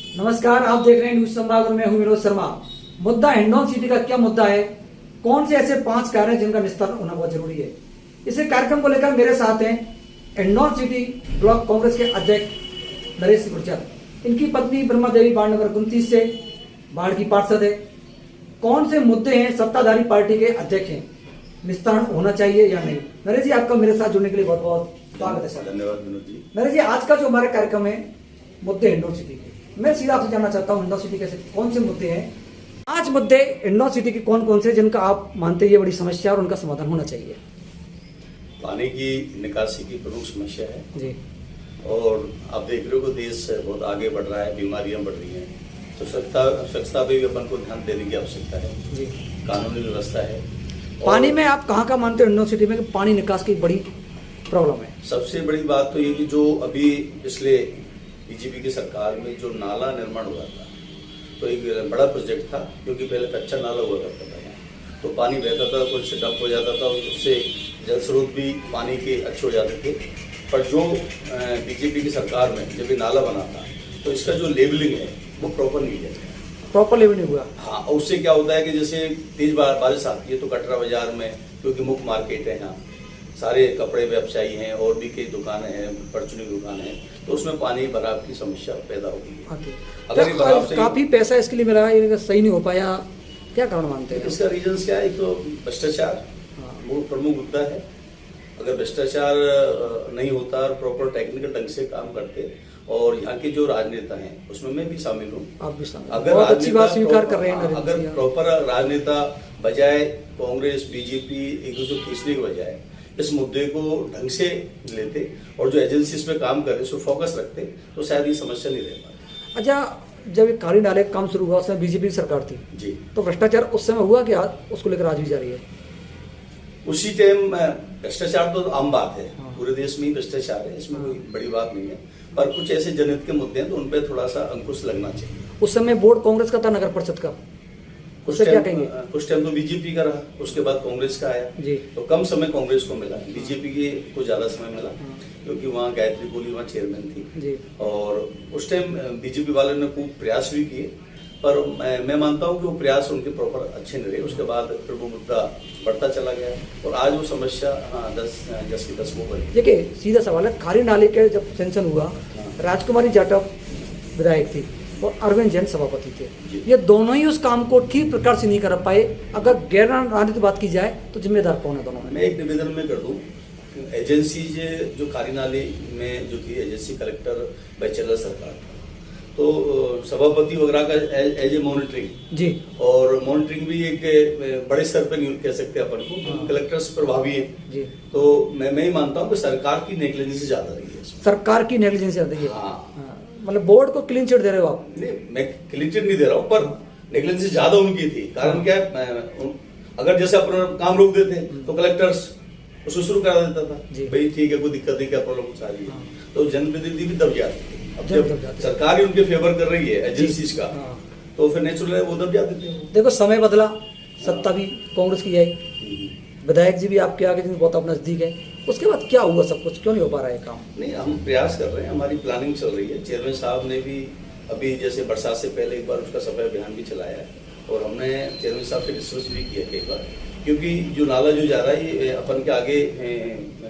नमस्कार, आप देख रहे हैं न्यूज संभाग और मैं हूं विनोद शर्मा। मुद्दा हिंडौन सिटी का क्या मुद्दा है, कौन से ऐसे 5 कार्य हैं जिनका निस्तारण होना बहुत जरूरी है। इसे कार्यक्रम को लेकर मेरे साथ हैं हिंडौन सिटी ब्लॉक कांग्रेस के अध्यक्ष नरेश गुर्जर, इनकी पत्नी ब्रह्मा देवी वार्ड नंबर 29 से बाढ़ की पार्षद है। कौन से मुद्दे हैं सत्ताधारी पार्टी के अध्यक्ष हैं, निस्तारण होना चाहिए या नहीं। नरेश जी, आपका मेरे साथ जुड़ने के लिए बहुत बहुत स्वागत है सर। धन्यवाद विनोद जी। नरेश जी, आज का जो हमारा कार्यक्रम है मुद्दे हिंडौन सिटी के, मैं सीधा आपसे जानना चाहता हूँ हिंडौन सिटी के कौन से मुद्दे हैं, 5 मुद्दे हिंडौन सिटी के कौन कौन से जिनका आप मानते हैं ये बड़ी समस्या और उनका समाधान होना चाहिए। पानी की निकासी की प्रमुख समस्या है जी, और आप देख रहे हो कि देश बहुत आगे बढ़ रहा है, बीमारियां बढ़ रही हैं, तो स्वच्छता पे भी अपन को ध्यान देने की आवश्यकता है जी। कानूनी व्यवस्था है। पानी में आप कहाँ मानते हो हिंडौन सिटी में कि पानी निकास की बड़ी प्रॉब्लम है। सबसे बड़ी बात तो ये कि जो अभी पिछले बीजेपी की सरकार में जो नाला निर्माण हुआ था, तो एक बड़ा प्रोजेक्ट था, क्योंकि पहले कच्चा नाला हुआ करता था यहाँ, तो पानी बहता था, कुछ डंप हो जाता था, उससे जल स्रोत भी पानी के अच्छे हो जाते थे। पर जो बीजेपी की सरकार में जब ये नाला बना था, तो इसका जो लेबलिंग है वो प्रॉपर नहीं है, प्रॉपर लेवल नहीं हुआ। हाँ, और उससे क्या होता है कि जैसे तेज बारिश आती है तो कटरा बाजार में, क्योंकि मुख्य मार्केट है यहाँ, सारे कपड़े व्यवसायी हैं और भी कई दुकानें हैं, परचूनी दुकानें हैं, तो उसमें पानी भराव की समस्या पैदा होगी। अगर ये काफी पैसा इसके लिए मिला है, सही नहीं हो पाया, क्या कारण मानते हैं? इसका रीजन क्या है? एक तो भ्रष्टाचार वो प्रमुख मुद्दा है। अगर भ्रष्टाचार नहीं होता और प्रॉपर टेक्निकल ढंग से काम करते, और यहाँ के जो राजनेता हैं उसमें मैं भी शामिल हूँ, आप भी शामिल, अगर बहुत अच्छी बात स्वीकार कर रहे हैं। अगर प्रॉपर राजनेता बजाय कांग्रेस बीजेपी एक दूसरे को खींचने के बजाय इस मुद्दे को ढंग से लेते और जो एजेंसी इस पे काम करे उसको फोकस रखते, तो शायद ये समस्या नहीं रह पाती। अच्छा, जब ये काली नाले का काम शुरू हुआ उसमें बीजेपी की सरकार थी जी, तो भ्रष्टाचार उस समय हुआ कि उसको लेकर आज भी जारी है? उसी टाइम भ्रष्टाचार तो आम बात है, हाँ। पूरे देश में ही भ्रष्टाचार है, इसमें कोई बड़ी बात नहीं है, पर कुछ ऐसे जनहित के मुद्दे हैं तो उन पर थोड़ा सा अंकुश लगना चाहिए। उस समय बोर्ड कांग्रेस का था, नगर परिषद का, उससे क्या कहेंगे? कुछ टाइम तो बीजेपी का रहा, उसके बाद कांग्रेस का आया जी, तो कम समय कांग्रेस को मिला, बीजेपी के को ज्यादा समय मिला, क्योंकि वहाँ गायत्री कोहली वहाँ चेयरमैन थी जी। और उस टाइम बीजेपी वाले ने खूब प्रयास भी किए, पर मैं मानता हूँ कि वो प्रयास उनके प्रॉपर अच्छे नहीं रहे। उसके बाद फिर वो मुद्दा बढ़ता चला गया और आज वो समस्या 10 की 10 वो बनी। देखिए, सीधा सवाल है, खारी नाले के जब सेंक्शन हुआ, राजकुमारी जाटव विधायक थी और अरविंद जैन सभापति थे, ये दोनों ही उस काम को ठीक प्रकार से नहीं कर पाए। अगर गैर राजनीतिक बात की जाए तो जिम्मेदार कौन है दोनों में? मैं एक निवेदन में कर दूं, एजेंसी जो खारी नाले में जो थी एजेंसी, कलेक्टर बैचलर सरकार था, तो सभापति वगैरह का एज ए मॉनिटरिंग जी, और मॉनिटरिंग भी एक बड़े स्तर पर नहीं कह सकते अपन को, कलेक्टर्स प्रभावी है जी। तो मैं ही मानता हूँ कि सरकार की नेग्लिजेंस ज्यादा रही है इसमें। सरकार की नेग्लिजेंस ज्यादा है। हाँ, मतलब बोर्ड को क्लीन चिट दे रहे हो आप? नहीं, मैं क्लीन चिट नहीं दे रहा हूँ, पर नेग्लिजेंस ज्यादा उनकी थी। कारण क्या है, अगर जैसे अपना काम रोक देते तो कलेक्टर्स उसको शुरू करा देता था, भाई ठीक है कोई दिक्कत नहीं, क्या प्रॉब्लम कुछ आ रही है, तो जनप्रतिनिधि भी दब जाते थे। अब जब सरकार ही उनके फेवर कर रही है एजेंसीज का, तो फिर नेचुरल है वो दब जाते थे। देखो, समय बदला, सत्ता भी कांग्रेस की आई, विधायक जी भी आपके आगे बहुत आप नजदीक है, उसके बाद क्या हुआ? सब कुछ क्यों नहीं हो पा रहा है काम? नहीं, हम प्रयास कर रहे हैं, हमारी प्लानिंग चल रही है। चेयरमैन साहब ने भी अभी जैसे बरसात से पहले एक बार उसका सफाई अभियान भी चलाया है, और हमने चेयरमैन साहब से डिस्कस भी किया कई बार, क्योंकि जो नाला जो जा रहा है ये अपन के आगे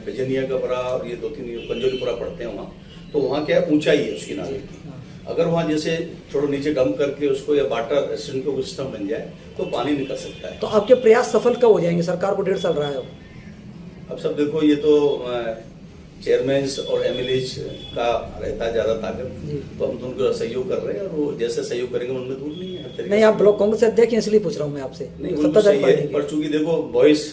बेजनिया का बड़ा और ये 2-3 पंजोरीपुरा पड़ते हैं वहाँ, तो वहाँ क्या ऊंचाई है उसकी नाले की। अगर वहाँ जैसे थोड़ा नीचे डंप करके उसको या वाटर रेस्टोरेंट का सिस्टम बन जाए तो पानी निकल सकता है। तो आपके प्रयास सफल कब हो जाएंगे? सरकार को 1.5 साल रहा है अब सब देखो, ये तो चेयरमैन और एमएलएज का रहता है ज्यादा ताकत, तो हम तो उनको सहयोग कर रहे हैं और वो जैसे सहयोग करेंगे उनमें दूर नहीं है। नहीं, आप ब्लॉक कांग्रेस अध्यक्ष हैं इसलिए पूछ रहा हूँ मैं आपसे। सत्ताधारी है, पर चूंकि देखो वॉइस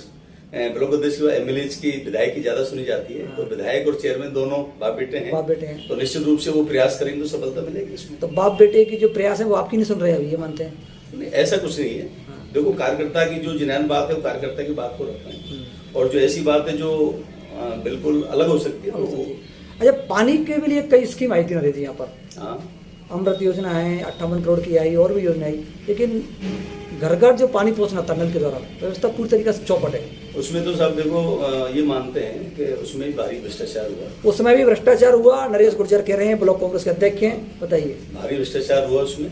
ब्लॉक अध्यक्ष की एमएलएज की, विधायक की ज्यादा सुनी जाती है, तो विधायक और चेयरमैन दोनों बाप बेटे हैं, तो निश्चित रूप से वो प्रयास करेंगे तो सफलता मिलेगी इसमें। तो बाप बेटे की जो प्रयास है वो आपकी नहीं सुन रहे अभी, ये मानते हैं? नहीं, ऐसा कुछ नहीं है। देखो, कार्यकर्ता की जो जिनान बात है वो कार्यकर्ता की बात को रखना है, और जो ऐसी बात है जो बिल्कुल अलग हो सकती है वो। अच्छा, पानी के भी लिए कई स्कीम आई थी ना दीदी यहाँ पर। हाँ, अमृत योजना है 58 करोड़ की आई और भी योजना आई, लेकिन घर घर जो पानी पहुंचना था नल के द्वारा व्यवस्था पूरी तरीके से चौपट है। उसमें तो सब देखो ये मानते हैं कि उसमें भारी भ्रष्टाचार हुआ। उस समय भी भ्रष्टाचार हुआ, नरेश गुर्जर कह रहे हैं, ब्लॉक कांग्रेस के अध्यक्ष हैं, बताइए। भारी भ्रष्टाचार हुआ उसमें,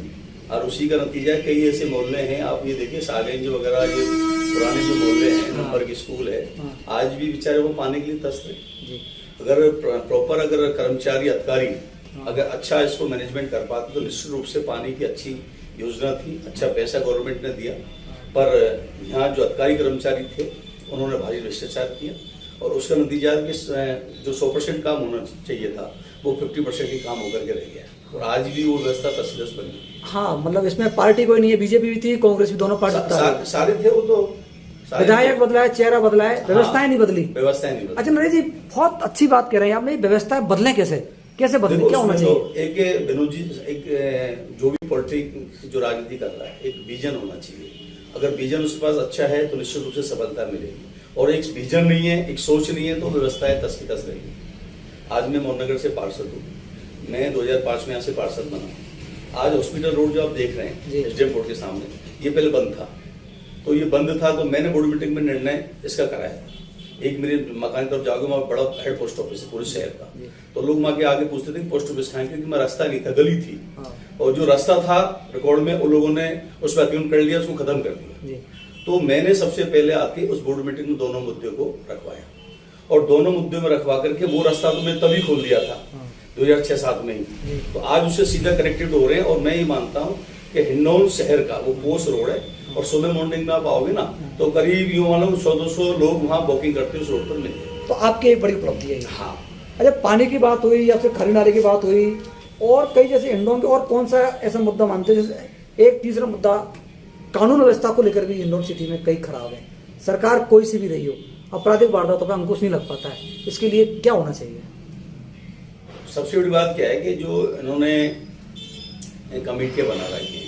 और उसी का नतीजा कई ऐसे मोहल्ले हैं, आप ये देखिए सागंज वगैरह, ये पुराने जो मोहल्ले हैं, नंबर की स्कूल है, आज भी बेचारे वो पानी के लिए तरस रहे। अगर प्रॉपर अगर कर्मचारी अधिकारी अगर अच्छा इसको मैनेजमेंट कर पाते तो निश्चित रूप से पानी की अच्छी योजना थी, अच्छा पैसा गवर्नमेंट ने दिया, पर यहाँ जो अधिकारी कर्मचारी थे उन्होंने भारी भ्रष्टाचार किया, और उसका नतीजा कि जो 100% काम होना चाहिए था वो 50% ही काम होकर के रह गया, और आज भी वो व्यवस्था तस्वीर बनी। हाँ, मतलब इसमें पार्टी कोई नहीं है, बीजेपी भी थी, कांग्रेस भी, दोनों पार्टी सारे थे, वो तो विधायक बदला है, चेहरा बदला है, व्यवस्थाएं नहीं बदली। व्यवस्थाएं नहीं बदली। अच्छा नरेश जी, बहुत अच्छी बात कह रहे हैं आपने, व्यवस्थाएं बदले कैसे बदले, क्या होना चाहिए? एक विनोद जी, एक जो भी पॉलिटिक्स जो राजनीति कर रहा है, एक विजन होना चाहिए। अगर विजन उसके पास अच्छा है तो निश्चित रूप से सफलता मिलेगी, और एक विजन नहीं है, एक सोच नहीं है, तो व्यवस्थाएं तस की तस रहेगी। आज मैं मोहननगर से पार्षद हूँ, मैं 2005 में यहाँ से पार्षद बना। आज हॉस्पिटल रोड जो आप देख रहे हैं एसडीएम बोर्ड के सामने, ये पहले बंद था, तो ये बंद था तो मैंने बोर्ड मीटिंग में निर्णय इसका कराया। एक मेरे मकान की तरफ जाओगे, वहाँ बड़ा हेड पोस्ट ऑफिस है पूरे शहर का, तो लोग वहाँ के आगे पूछते थे पोस्ट ऑफिस कहाँ है, क्योंकि मैं रास्ता नहीं था, गली थी, और जो रास्ता था रिकॉर्ड में उन लोगों ने उस पर अत्युन कर लिया, उसको खत्म कर दिया। तो मैंने सबसे पहले आके उस बोर्ड मीटिंग में दोनों मुद्दे को रखवाया, और दोनों मुद्दों में रखवा करके वो रास्ता तो मैं तभी खोल दिया था 2006-07 में ही, तो आज उससे सीधा कनेक्टेड हो रहे हैं। और मैं ये मानता हूँ कि हिंडौन शहर का वो पोस्ट रोड है, और सुबह मॉर्निंग में आप आओगे ना तो करीब यूं मानो 100-200 लोग वहाँ वॉकिंग करते हैं उस रोड पर मिलते। तो आपकी एक बड़ी उपलब्धि है। हाँ। अच्छा, पानी की बात हुई या फिर खरी नाले की बात हुई, और कई जैसे हिंडौन के और कौन सा ऐसा मुद्दा मानते हैं? जैसे एक तीसरा मुद्दा कानून व्यवस्था को लेकर भी हिंडौन सिटी में कई खराब है, सरकार कोई सी भी रही हो, आपराधिक वारदातों पर अंकुश नहीं लग पाता है, इसके लिए क्या होना चाहिए? सबसे बड़ी बात क्या है कि जो इन्होंने कमेटियां बना रखी हैं,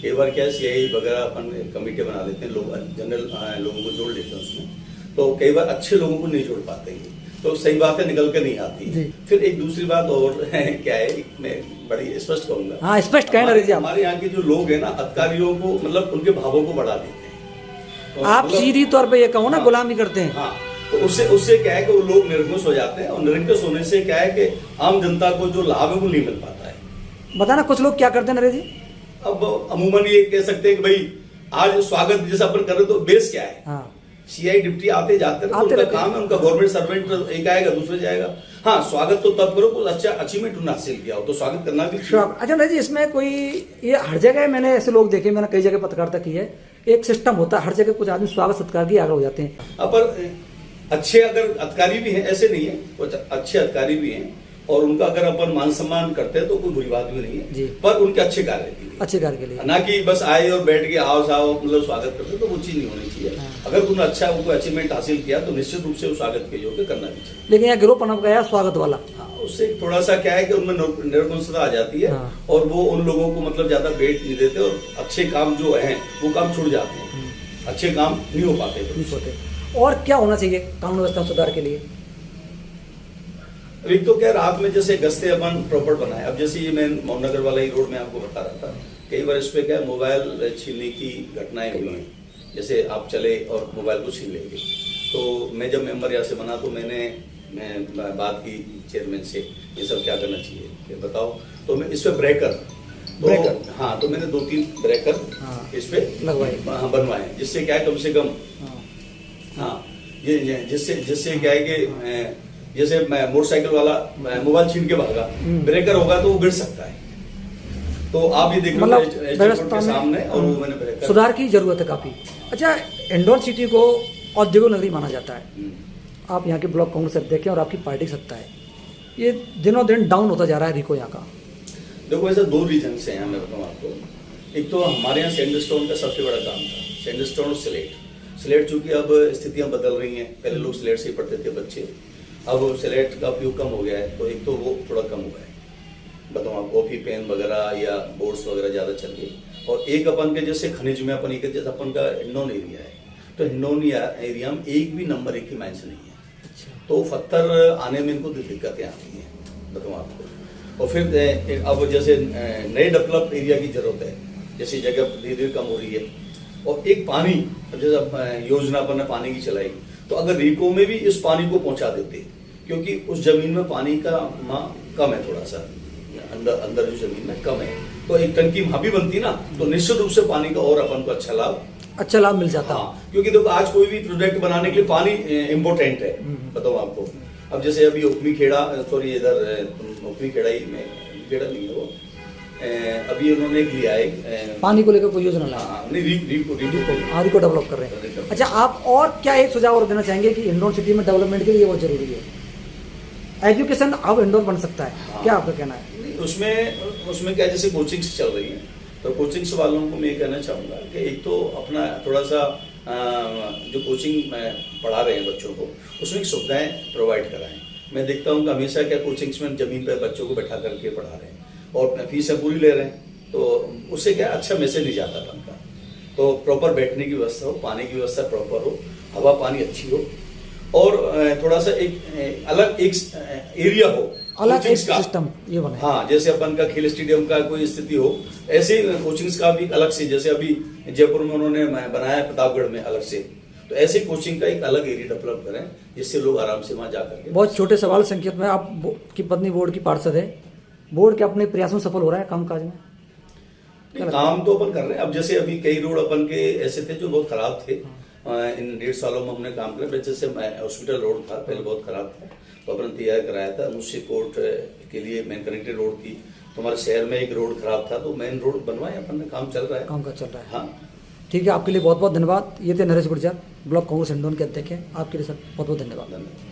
कई बार क्या सीआई वगैरह अपन कमेटियां बना लेते हैं, लोग जनरल लोगों को जोड़ लेते हैं उसमें, तो कई बार अच्छे लोगों को नहीं जोड़ पाते हैं, तो सही बात है निकल के नहीं आती। फिर एक दूसरी बात और है, क्या है, मैं बड़ी स्पष्ट कहूंगा। हाँ, स्पष्ट कहना रही। हमारे यहाँ के जो लोग हैं ना, अधिकारियों को मतलब उनके भावों को बढ़ा देते हैं, तो आप सीधी तौर पे ये कहो ना, गुलामी करते हैं। हाँ, तो उससे क्या है कि वो लोग निरंकुश हो जाते हैं, और निरंकुश होने से क्या है कि आम जनता को जो लाभ है वो नहीं मिल पाता है। बताना कुछ लोग क्या करते हैं नरेश जी? अब अमूमन ये कह सकते हैं कि भाई आज स्वागत जैसा अपन कर रहे तो बेस क्या है, हाँ, सीआई डिप्टी आते जाते हैं, उनका काम है, उनका गवर्नमेंट सर्वेंट एक आएगा दूसरे जाएगा। हाँ, स्वागत तो तब करो कुछ अच्छा अचीवमेंट उन्होंने हासिल किया हो तो स्वागत करना भी। अच्छा नरेश जी, इसमें कोई ये हर जगह मैंने ऐसे लोग देखे, मैंने कई जगह पत्रकारिता की है, एक सिस्टम होता है, हर जगह कुछ आदमी स्वागत सत्कार की आगे हो जाते हैं। पर अच्छे अगर अधिकारी भी हैं, ऐसे नहीं है, कुछ अच्छे अधिकारी भी हैं, और उनका अगर अपन मान सम्मान करते हैं तो कोई बुरी बात भी नहीं है, पर उनके अच्छे कार्य के लिए, अच्छे कार्य के लिए, ना कि बस आए और बैठ के आओ साओ मतलब स्वागत करते, तो वो चीज नहीं होनी चाहिए। अगर तुमने अच्छा उनको अचीवमेंट हासिल किया तो निश्चित रूप से वो स्वागत के योग्य करना भी चाहिए। लेकिन यहाँ गिरोह पनप गया स्वागत वाला, उससे थोड़ा सा क्या है कि उनमें निरंकुशता आ जाती है, और वो उन लोगों को मतलब ज्यादा वेट नहीं देते, और अच्छे काम जो है वो काम छूट जाते हैं, अच्छे काम नहीं हो पाते। और क्या होना चाहिए कानून व्यवस्था सुधार के लिए? एक तो क्या, रात में जैसे गश्ते अपन प्रॉपर बनाए, अब जैसे ये मैं मोहननगर वाला ही रोड में आपको बता रहा था, कई बार इस पे क्या मोबाइल छीनने की घटनाएं हुई हैं, जैसे आप चले और मोबाइल को छीन लेंगे। तो मैं जब मेंबर यहाँ से बना तो मैं बात की चेयरमैन से, ये सब क्या करना चाहिए, कि बताओ, तो मैं इस पे ब्रेकर, हाँ, तो मैंने 2-3 ब्रेकर इस पे बनवाए, जिससे क्या है कम से कम, हाँ, ये जिससे क्या है कि जैसे मोटरसाइकिल वाला मोबाइल छीन के भागा, ब्रेकर होगा तो वो गिर सकता है, तो आप ये देख लो व्यवस्था के सामने, और वो मैंने ब्रेकर सुधार की जरूरत है काफी। अच्छा, हिंडौन सिटी को औद्योगिक नगरी माना जाता है, आप यहाँ के ब्लॉक कांग्रेस अध्यक्ष हैं और आपकी पार्टी सत्ता है, ये दिनों दिन डाउन होता जा रहा है रिको यहाँ का। देखो, ऐसे 2 रीजन से हैं, मैं बताऊँ आपको। एक तो हमारे यहाँ सैंडस्टोन का सबसे बड़ा काम था, सैंडस्टोन और स्लेट चूंकि अब स्थितियां बदल रही हैं, पहले लोग स्लेट से ही पढ़ते थे बच्चे, अब स्लेट का उपयोग कम हो गया है, तो एक तो वो थोड़ा कम हुआ है, बताऊँ आप, कॉफी पेन वगैरह या बोर्ड्स वगैरह ज़्यादा चल गए। और एक अपन के जैसे खनिज में अपन एक जैसे अपन का हिंडौन एरिया है, तो हिंडौन एरिया में एक भी नंबर 1 की माइंस नहीं है, तो पत्थर आने में इनको दिक्कतें आती हैं, बताऊँ आपको। और फिर अब जैसे नए डेवलप एरिया की जरूरत है, जैसे जगह धीरे धीरे कम हो रही है। और एक पानी, अब जैसे योजना अपन ने पानी की चलाई, तो अगर रीको में भी इस पानी को पहुंचा देते, क्योंकि उस जमीन में पानी का कम है, थोड़ा सा अंदर जो जमीन में कम है, तो एक टंकी वहां भी बनती ना, तो निश्चित रूप से पानी का और अपन को अच्छा लाभ मिल जाता। हाँ, क्योंकि देखो आज कोई भी प्रोजेक्ट बनाने के लिए पानी इम्पोर्टेंट है, बताओ आपको। अब जैसे अभी उकमी खेड़ा, सॉरी इधर उकमी खेड़ा ही में, खेड़ा नहीं है वो, अभी उन्होंने एक लिया है पानी को लेकर कोई योजना ला, नहीं रीको को डेवलप कर रहे हैं। अच्छा, आप और क्या एक सुझाव और देना चाहेंगे कि हिंडौन सिटी में डेवलपमेंट के लिए बहुत जरूरी है, एजुकेशन अब हिंडौन बन सकता है? हाँ। क्या आपका कहना है? उसमें क्या, जैसे कोचिंग्स चल रही है, तो कोचिंग्स वालों को मैं कहना चाहूँगा कि एक तो अपना थोड़ा सा जो कोचिंग में पढ़ा रहे हैं बच्चों को, उसमें सुविधाएं प्रोवाइड कराएं। मैं देखता हूँ कि हमेशा क्या कोचिंग्स में ज़मीन पर बच्चों को बैठा करके पढ़ा रहे हैं और फीसें पूरी ले रहे हैं, तो उससे क्या अच्छा मैसेज नहीं जाता बनता। तो प्रॉपर बैठने की व्यवस्था हो, पानी की व्यवस्था प्रॉपर हो, हवा पानी अच्छी हो, और थोड़ा सा एक अलग एक एरिया हो, अलग एक सिस्टम ये बने। हाँ, जैसे अपन का खेल स्टेडियम का कोई स्थिति हो, ऐसे कोचिंग्स का भी अलग से, जैसे अभी जयपुर में उन्होंने बनाया है प्रतापगढ़ में अलग से, तो ऐसे कोचिंग का एक अलग एरिया डेवलप करें, जिससे लोग आराम से वहाँ जा करके। बहुत छोटे सवाल संकेत में, आप की पत्नी बोर्ड की पार्षद है, बोर्ड के अपने प्रयासों में सफल हो रहा है काम काज में? काम तो अपन कर रहे हैं। अब जैसे अभी कई रोड अपन के ऐसे थे जो बहुत खराब थे, इन 1.5 सालों में हमने काम किया। जैसे हॉस्पिटल रोड था पहले बहुत खराब था, तो अपन तैयार कराया था। मुझसे कोर्ट के लिए मेन कनेक्टेड रोड थी, तो हमारे शहर में एक रोड खराब था, तो मेन रोड बनवाए अपन ने, काम चल रहा है। काम का चल रहा है। हाँ, ठीक है, आपके लिए बहुत बहुत धन्यवाद। ये थे नरेश गुर्जर, ब्लॉक कांग्रेस हिंडौन के अध्यक्ष हैं। आपके लिए सर बहुत बहुत धन्यवाद।